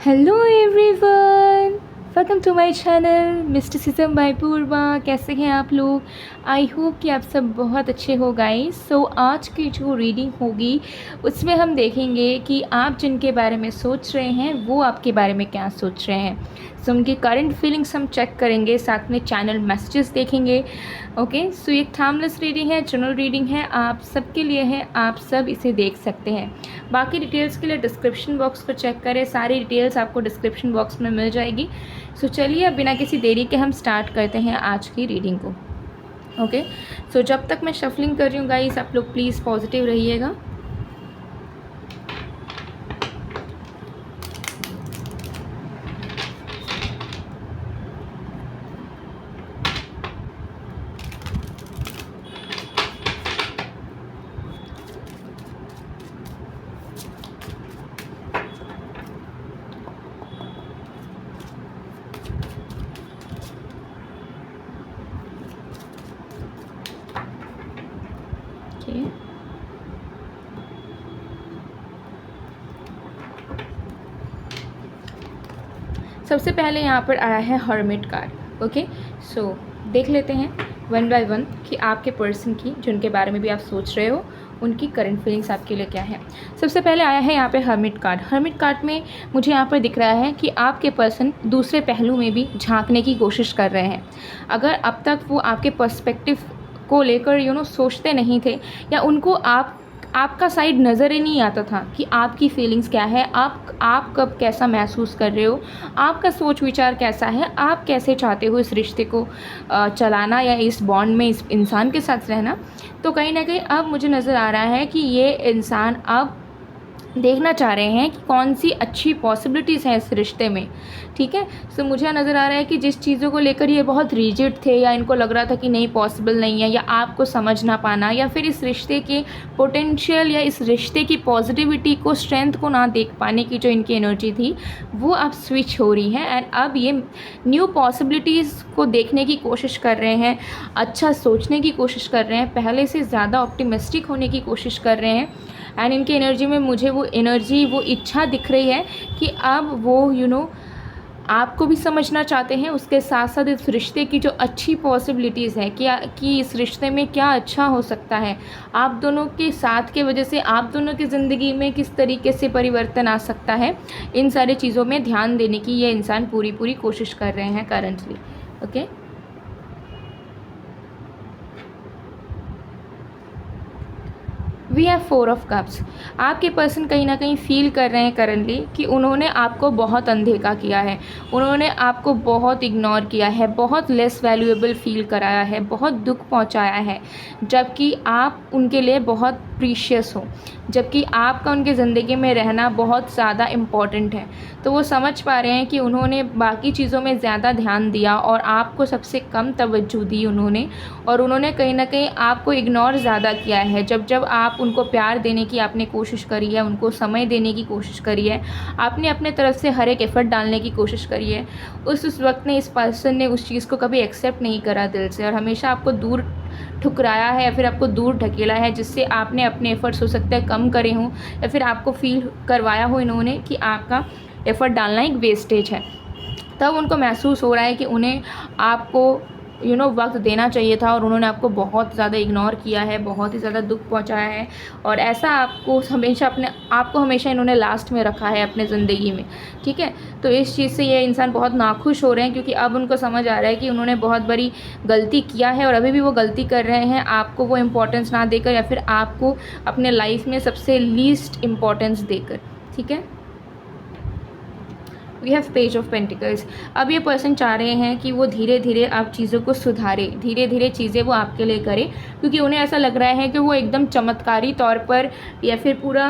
Hello everyone, welcome to my channel mysticism by Purva. कैसे हैं आप लोग? आई होप कि आप सब बहुत अच्छे हो गाइस। सो आज की जो रीडिंग होगी उसमें हम देखेंगे कि आप जिनके बारे में सोच रहे हैं वो आपके बारे में क्या सोच रहे हैं। सो उनकी करंट फीलिंग्स हम चेक करेंगे, साथ में चैनल मैसेजेस देखेंगे। ओके, सो ये टाइमलेस रीडिंग है, जनरल रीडिंग है, आप सबके लिए है, आप सब इसे देख सकते हैं। बाकी डिटेल्स के लिए डिस्क्रिप्शन बॉक्स को चेक करें, सारी डिटेल्स आपको डिस्क्रिप्शन बॉक्स में मिल जाएगी। सो चलिए अब बिना किसी देरी के हम स्टार्ट करते हैं आज की रीडिंग को। ओके, सो जब तक मैं शफलिंग कर रही हूँ गाइस, आप लोग प्लीज़ पॉजिटिव रहिएगा। ओके, सबसे पहले यहाँ पर आया है हर्मिट कार्ड। ओके, सो देख लेते हैं वन बाय वन कि आपके पर्सन की, जिनके बारे में भी आप सोच रहे हो, उनकी करंट फीलिंग्स आपके लिए क्या है। सबसे पहले आया है यहाँ पे हर्मिट कार्ड। हर्मिट कार्ड में मुझे यहाँ पर दिख रहा है कि आपके पर्सन दूसरे पहलू में भी झांकने की कोशिश कर रहे हैं। अगर अब तक वो आपके पर्सपेक्टिव को लेकर सोचते नहीं थे, या उनको आपका साइड नज़र ही नहीं आता था कि आपकी फीलिंग्स क्या है, आप कब कैसा महसूस कर रहे हो, आपका सोच विचार कैसा है, आप कैसे चाहते हो इस रिश्ते को चलाना या इस बॉन्ड में इस इंसान के साथ रहना। तो कहीं ना कहीं अब मुझे नज़र आ रहा है कि ये इंसान अब देखना चाह रहे हैं कि कौन सी अच्छी पॉसिबिलिटीज़ हैं इस रिश्ते में। ठीक है, सो मुझे नज़र आ रहा है कि जिस चीज़ों को लेकर ये बहुत रिजिड थे, या इनको लग रहा था कि नहीं पॉसिबल नहीं है, या आपको समझ ना पाना, या फिर इस रिश्ते के पोटेंशियल या इस रिश्ते की पॉजिटिविटी को, स्ट्रेंथ को ना देख पाने की जो इनकी एनर्जी थी वो अब स्विच हो रही है। एंड अब ये न्यू पॉसिबिलिटीज़ को देखने की कोशिश कर रहे हैं, अच्छा सोचने की कोशिश कर रहे हैं, पहले से ज़्यादा ऑप्टिमिस्टिक होने की कोशिश कर रहे हैं। एंड इनकी एनर्जी में मुझे वो एनर्जी, वो इच्छा दिख रही है कि अब वो आपको भी समझना चाहते हैं, उसके साथ साथ इस रिश्ते की जो अच्छी पॉसिबिलिटीज़ है कि इस रिश्ते में क्या अच्छा हो सकता है, आप दोनों के साथ के वजह से आप दोनों की ज़िंदगी में किस तरीके से परिवर्तन आ सकता है, इन सारी चीज़ों में ध्यान देने की ये इंसान पूरी कोशिश कर रहे हैं currently. Okay, we have 4 of cups. आपके पर्सन कहीं ना कहीं फील कर रहे हैं करंटली कि उन्होंने आपको बहुत अनदेखा किया है, उन्होंने आपको बहुत इग्नोर किया है, बहुत लेस वैल्यूएबल फील कराया है, बहुत दुख पहुंचाया है, जबकि आप उनके लिए बहुत प्रीशियस हो, जबकि आपका उनके ज़िंदगी में रहना बहुत ज़्यादा इम्पॉर्टेंट है। तो वो समझ पा रहे हैं कि उन्होंने बाकी चीज़ों में ज़्यादा ध्यान दिया और आपको सबसे कम तवज्जो दी उन्होंने, और उन्होंने कहीं ना कहीं आपको इग्नोर ज़्यादा किया है। जब आप उनको प्यार देने की आपने कोशिश करी है, उनको समय देने की कोशिश करी है, आपने अपने तरफ से हर एक एफ़र्ट डालने की कोशिश करी है, उस वक्त ने इस पर्सन ने उस चीज़ को कभी एक्सेप्ट नहीं करा दिल से, और हमेशा आपको दूर ठुकराया है या फिर आपको दूर ढकेला है, जिससे आपने अपने एफ़र्ट्स हो सकता है कम करे हों, या फिर आपको फील करवाया हो इन्होंने कि आपका एफ़र्ट डालना एक वेस्टेज है। तब उनको महसूस हो रहा है कि उन्हें आपको वक्त देना चाहिए था, और उन्होंने आपको बहुत ज़्यादा इग्नोर किया है, बहुत ही ज़्यादा दुख पहुंचाया है, और ऐसा आपको हमेशा इन्होंने लास्ट में रखा है अपने ज़िंदगी में। ठीक है, तो इस चीज़ से ये इंसान बहुत नाखुश हो रहे हैं, क्योंकि अब उनको समझ आ रहा है कि उन्होंने बहुत बड़ी गलती किया है, और अभी भी वो गलती कर रहे हैं, आपको वो इम्पोर्टेंस ना देकर, या फिर आपको अपने लाइफ में सबसे लीस्ट इम्पोर्टेंस देकर। ठीक है, we have page of pentacles. अब ये पर्सन चाह रहे हैं कि वो धीरे धीरे आप चीज़ों को सुधारे, धीरे धीरे चीज़ें वो आपके लिए करें, क्योंकि उन्हें ऐसा लग रहा है कि वो एकदम चमत्कारी तौर पर या फिर पूरा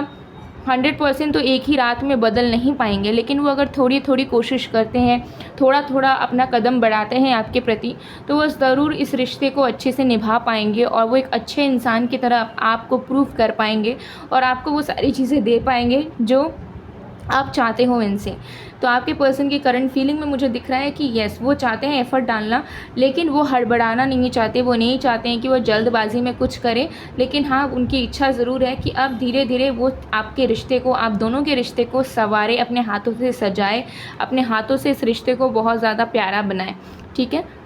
100% तो एक ही रात में बदल नहीं पाएंगे, लेकिन वो अगर थोड़ी थोड़ी कोशिश करते हैं, थोड़ा थोड़ा अपना कदम बढ़ाते हैं आपके प्रति, तो वो ज़रूर इस रिश्ते को अच्छे से निभा पाएंगे, और वो एक अच्छे इंसान की तरह आपको प्रूव कर पाएंगे, और आपको वो सारी चीज़ें दे पाएंगे जो आप चाहते हो इनसे। तो आपके पर्सन की करंट फीलिंग में मुझे दिख रहा है कि येस वो चाहते हैं एफ़र्ट डालना, लेकिन वो हड़बड़ाना नहीं चाहते, वो नहीं चाहते हैं कि वो जल्दबाजी में कुछ करें। लेकिन हाँ, उनकी इच्छा ज़रूर है कि अब धीरे धीरे वो आपके रिश्ते को, आप दोनों के रिश्ते को संवारे, अपने हाथों से सजाए, अपने हाथों से इस रिश्ते को बहुत ज़्यादा प्यारा बनाए। ठीक है।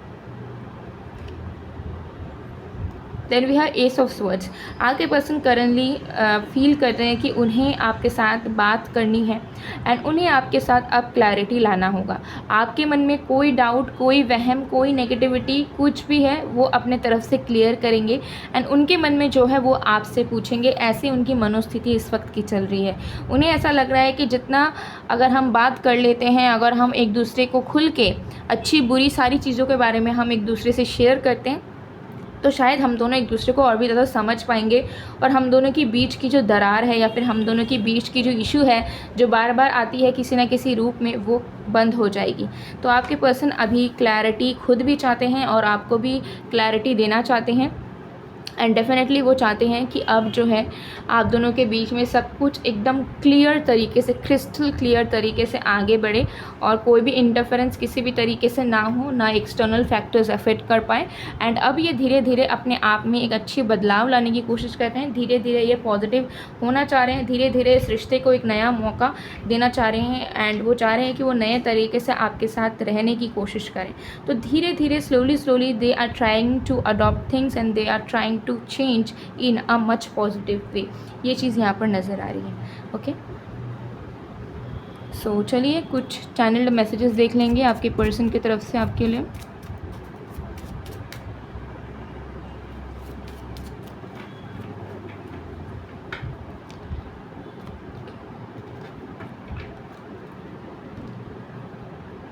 Then we have ace of swords. आपके पर्सन करंटली फील कर रहे हैं कि उन्हें आपके साथ बात करनी है एंड उन्हें आपके साथ अब क्लैरिटी लाना होगा। आपके मन में कोई डाउट, कोई वहम, कोई नेगेटिविटी कुछ भी है वो अपने तरफ से क्लियर करेंगे एंड उनके मन में जो है वो आपसे पूछेंगे। ऐसी उनकी मनोस्थिति इस वक्त की चल रही है। उन्हें ऐसा लग रहा है कि जितना अगर हम बात कर लेते हैं, अगर हम एक दूसरे को खुल के अच्छी बुरी सारी चीज़ों के बारे में हम एक दूसरे से शेयर करते हैं, तो शायद हम दोनों एक दूसरे को और भी ज़्यादा समझ पाएंगे और हम दोनों की बीच की जो दरार है या फिर हम दोनों की बीच की जो इशू है जो बार बार आती है किसी न किसी रूप में, वो बंद हो जाएगी। तो आपके पर्सन अभी क्लैरिटी खुद भी चाहते हैं और आपको भी क्लैरिटी देना चाहते हैं एंड डेफिनेटली वो चाहते हैं कि अब जो है आप दोनों के बीच में सब कुछ एकदम क्लियर तरीके से, क्रिस्टल क्लियर तरीके से आगे बढ़े और कोई भी इंटरफेरेंस किसी भी तरीके से ना हो, ना एक्सटर्नल फैक्टर्स अफेक्ट कर पाए। एंड अब ये धीरे धीरे अपने आप में एक अच्छी बदलाव लाने की कोशिश करते हैं। धीरे धीरे ये पॉजिटिव होना चाह रहे हैं, धीरे धीरे इस रिश्ते को एक नया मौका देना चाह रहे हैं एंड वो चाह रहे हैं कि वो नए तरीके से आपके साथ रहने की कोशिश करें। तो धीरे धीरे slowly they are trying to adopt things and they are trying to change in a much positive way. ये चीज़ यहाँ पर नज़र आ रही है। ओके, सो चलिए कुछ चैनल्ड मैसेजेस देख लेंगे आपके पर्सन की तरफ से आपके लिए।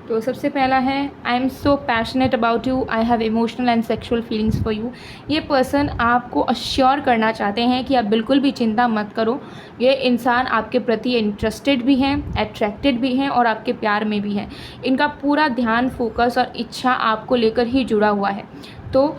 तो सबसे पहला है, I am so passionate about you, I have emotional and sexual feelings for you. ये पर्सन आपको अश्योर करना चाहते हैं कि आप बिल्कुल भी चिंता मत करो। ये इंसान आपके प्रति इंटरेस्टेड भी हैं, अट्रैक्टेड भी हैं और आपके प्यार में भी हैं। इनका पूरा ध्यान, फोकस और इच्छा आपको लेकर ही जुड़ा हुआ है। तो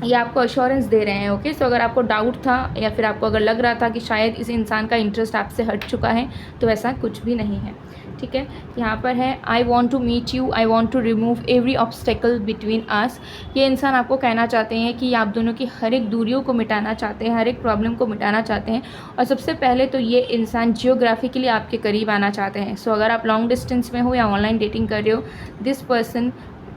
ये आपको अश्योरेंस दे रहे हैं। ओके, सो अगर आपको डाउट था या फिर आपको अगर लग रहा था कि शायद इस इंसान का इंटरेस्ट आपसे हट चुका है, तो ऐसा कुछ भी नहीं है। ठीक है, यहाँ पर है, I want to meet you, I want to remove every obstacle between us. ये इंसान आपको कहना चाहते हैं कि आप दोनों की हर एक दूरियों को मिटाना चाहते हैं, हर एक प्रॉब्लम को मिटाना चाहते हैं। और सबसे पहले तो ये इंसान जियोग्राफिकली आपके करीब आना चाहते हैं। सो अगर आप लॉन्ग डिस्टेंस में हो या ऑनलाइन डेटिंग कर रहे हो, this person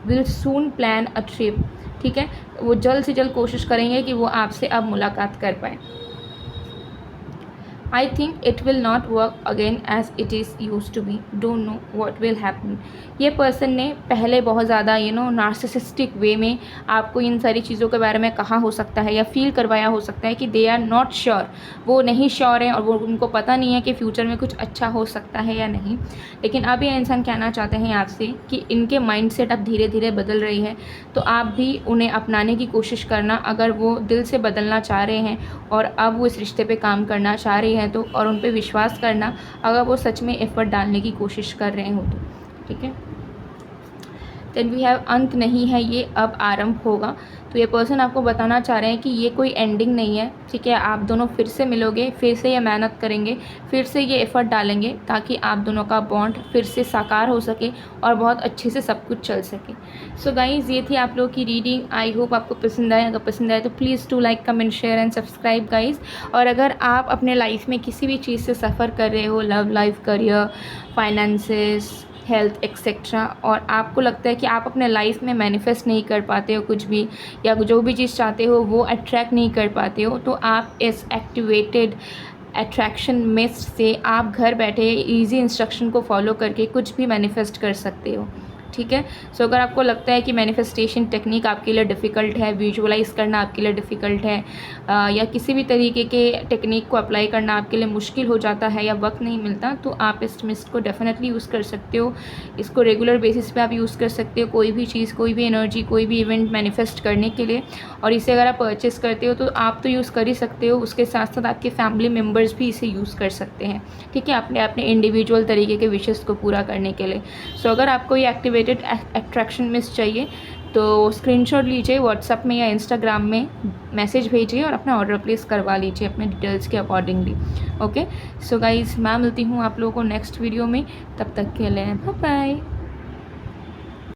will soon plan a trip. ठीक है, वो जल्द से जल्द कोशिश करेंगे कि वो आपसे अब मुलाकात कर पाए। I think it will not work again as it is used to be. Don't know what will happen. ये पर्सन ने पहले बहुत ज़्यादा नार्सिसिस्टिक वे में आपको इन सारी चीज़ों के बारे में कहा हो सकता है या फील करवाया हो सकता है कि दे आर नॉट श्योर, वो नहीं श्योर हैं और वो उनको पता नहीं है कि फ्यूचर में कुछ अच्छा हो सकता है या नहीं। लेकिन अब ये इंसान कहना चाहते हैं आपसे कि इनके माइंडसेट अब धीरे धीरे बदल रही है, तो आप भी उन्हें अपनाने की कोशिश करना। अगर वो दिल से बदलना चाह रहे हैं और अब वो इस रिश्ते पे काम करना चाह रही हैं तो, और उन पे विश्वास करना अगर वो सच में एफर्ट डालने की कोशिश कर रहे हो तो। ठीक है, देन वी हैव, अंत नहीं है ये, अब आरंभ होगा। तो ये पर्सन आपको बताना चाह रहे हैं कि ये कोई एंडिंग नहीं है। ठीक है, आप दोनों फिर से मिलोगे, फिर से ये मेहनत करेंगे, फिर से ये एफर्ट डालेंगे ताकि आप दोनों का बॉन्ड फिर से साकार हो सके और बहुत अच्छे से सब कुछ चल सके। सो गाइज़, ये थी आप लोगों की रीडिंग। आई होप आपको पसंद आए। अगर पसंद आए तो please to like, comment, share and subscribe guys. और अगर आप अपने लाइफ में किसी भी चीज़ से सफ़र कर रहे हो, love life, career, finances, health etcetera, और आपको लगता है कि आप अपने लाइफ में मैनिफेस्ट नहीं कर पाते हो कुछ भी, या जो भी चीज़ चाहते हो वो अट्रैक्ट नहीं कर पाते हो, तो आप इस एक्टिवेटेड अट्रैक्शन मिस्ट से आप घर बैठे इजी इंस्ट्रक्शन को फॉलो करके कुछ भी मैनिफेस्ट कर सकते हो। ठीक है, सो अगर आपको लगता है कि मैनिफेस्टेशन टेक्निक आपके लिए डिफ़िकल्ट है, विजुअलाइज करना आपके लिए डिफ़िकल्ट है, या किसी भी तरीके के टेक्निक को अप्लाई करना आपके लिए मुश्किल हो जाता है या वक्त नहीं मिलता, तो आप इस मिस्ट को डेफिनेटली यूज़ कर सकते हो। इसको रेगुलर बेसिस पे आप यूज़ कर सकते हो, कोई भी चीज़, कोई भी एनर्जी, कोई भी इवेंट मैनिफेस्ट करने के लिए। और इसे अगर आप परचेस करते हो तो आप तो यूज़ कर ही सकते हो, उसके साथ साथ आपके फैमिली मेम्बर्स भी इसे यूज़ कर सकते हैं। ठीक है, अपने अपने इंडिविजुअल तरीके के विशेज़ को पूरा करने के लिए। सो अगर आपको ये एक्टिवेटेड अट्रैक्शन मिस्ट चाहिए तो स्क्रीनशॉट लीजिए, व्हाट्सएप में या इंस्टाग्राम में मैसेज भेजिए और अपना ऑर्डर प्लेस करवा लीजिए अपने डिटेल्स के अकॉर्डिंगली। ओके, सो गाइज़ मैं मिलती हूँ आप लोगों को नेक्स्ट वीडियो में, तब तक के लिए बाय बाय।